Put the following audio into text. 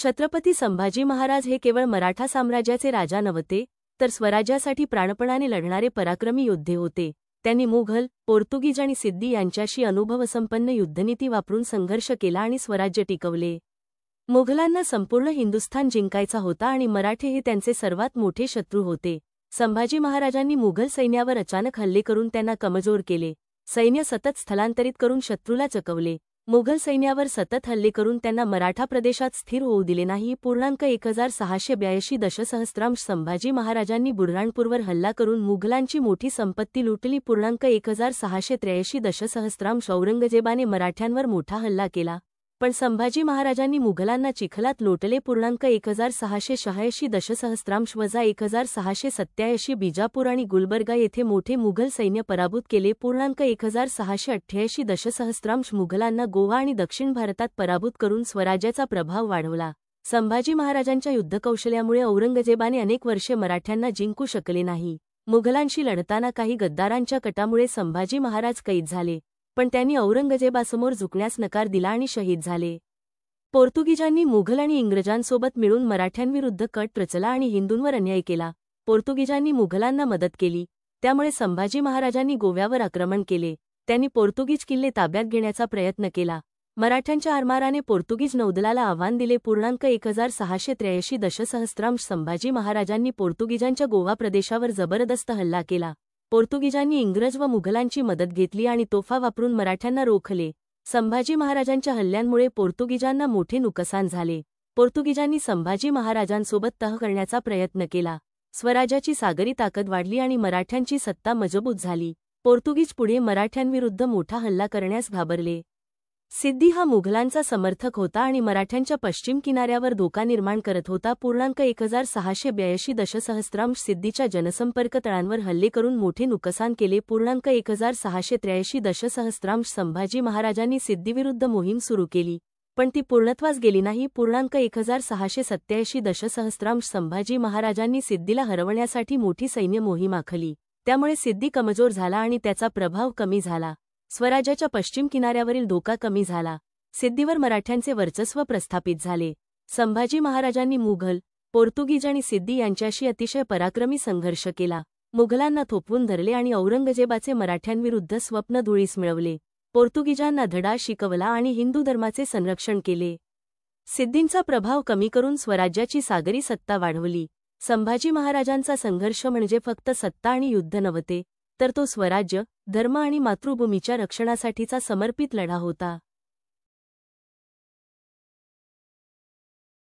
छत्रपती संभाजी महाराज हे केवळ मराठा साम्राज्याचे राजा नव्हते, तर स्वराज्यासाठी प्राणपणाने लढणारे पराक्रमी योद्धे होते. त्यांनी मुघल, पोर्तुगीज आणि सिद्दी यांच्याशी अनुभवसंपन्न युद्धनीती वापरून संघर्ष केला आणि स्वराज्य टिकवले. मुघलांना संपूर्ण हिंदुस्थान जिंकायचा होता आणि मराठे हे त्यांचे सर्वात मोठे शत्रू होते. संभाजी महाराजांनी मुघल सैन्यावर अचानक हल्ले करून त्यांना कमजोर केले. सैन्य सतत स्थलांतरित करून शत्रूला चकवले. मुघल सैन्यावर सतत हल्ले करून त्यांना मराठा प्रदेशात स्थिर होऊ दिले नाही. 1682 दशसहस्रांश संभाजी महाराजांनी बुऱ्हाणपूरवर हल्ला करून मुघलांची मोठी संपत्ती लुटली. 1683 दशसहस्रांश औरंगजेबाने मराठ्यांवर मोठा हल्ला केला, पण संभाजी महाराजांनी मुघलांना चिखलात लोटले. 1686 दशसहस्रांश 1687 बिजापूर आणि गुलबर्गा येथे मोठे मुघल सैन्य पराभूत केले. 1688 दशसहस्रांश मुघलांना गोवा आणि दक्षिण भारतात पराभूत करून स्वराज्याचा प्रभाव वाढवला. संभाजी महाराजांच्या युद्धकौशल्यामुळे औरंगजेबाने अनेक वर्षे मराठ्यांना जिंकू शकले नाही. मुघलांशी लढताना काही गद्दारांच्या कटामुळे संभाजी महाराज कैद झाले, पण त्यांनी औरंगजेबासमोर झुकण्यास नकार दिला आणि शहीद झाले. पोर्तुगीजांनी मुघल आणि इंग्रजांसोबत मिळून मराठ्यांविरुद्ध कट रचला आणि हिंदूंवर अन्याय केला. पोर्तुगीजांनी मुघलांना मदत केली, त्यामुळे संभाजी महाराजांनी गोव्यावर आक्रमण केले. त्यांनी पोर्तुगीज किल्ले ताब्यात घेण्याचा प्रयत्न केला. मराठ्यांच्या आरमाराने पोर्तुगीज नौदलाला आव्हान दिले. 1683 दशसहस्रांश संभाजी महाराजांनी पोर्तुगीजांच्या गोवा प्रदेशावर जबरदस्त हल्ला केला. पोर्तुगीजांनी इंग्रज व मुघलांची मदत घेतली आणि तोफा वापरून मराठ्यांना रोखले. संभाजी महाराजांच्या हल्ल्यांमुळे पोर्तुगीजांना मोठे नुकसान झाले. पोर्तुगीजांनी संभाजी महाराजांसोबत तह करण्याचा प्रयत्न केला. स्वराज्याची सागरी ताकद वाढली आणि मराठ्यांची सत्ता मजबूत झाली. पोर्तुगीज पुढे मराठ्यांविरुद्ध मोठा हल्ला करण्यास घाबरले. सिद्दी हा मुघलांचा समर्थक होता आणि मराठ्यांच्या पश्चिम किनाऱ्यावर धोका निर्माण करत होता. 1682 दशसहस्रांश सिद्दीच्या जनसंपर्क तळांवर हल्ले करून मोठे नुकसान केले. 1683 दशसहस्रांश संभाजी महाराजांनी सिद्दीविरुद्ध मोहीम सुरू केली, पण ती पूर्णत्वास गेली नाही. 1687 दशसहस्रांश संभाजी महाराजांनी सिद्दीला हरवण्यासाठी मोठी सैन्य मोहीम आखली. त्यामुळे सिद्दी कमजोर झाला आणि त्याचा प्रभाव कमी झाला. स्वराज्याच्या पश्चिम किनाऱ्यावरील धोका कमी झाला. सिद्दीवर मराठ्यांचे वर्चस्व प्रस्थापित झाले. संभाजी महाराजांनी मुघल, पोर्तुगीज आणि सिद्दी यांच्याशी अतिशय पराक्रमी संघर्ष केला. मुघलांना थोपवून धरले आणि औरंगजेबाचे मराठ्यांविरुद्ध स्वप्न धुळीस मिळवले. पोर्तुगीजांना धडा शिकवला आणि हिंदू धर्माचे संरक्षण केले. सिद्दींचा प्रभाव कमी करून स्वराज्याची सागरी सत्ता वाढवली. संभाजी महाराजांचा संघर्ष म्हणजे फक्त सत्ता आणि युद्ध नव्हते, तर तो स्वराज्य, धर्म आणि मातृभूमीच्या रक्षणासाठीचा समर्पित लढा होता.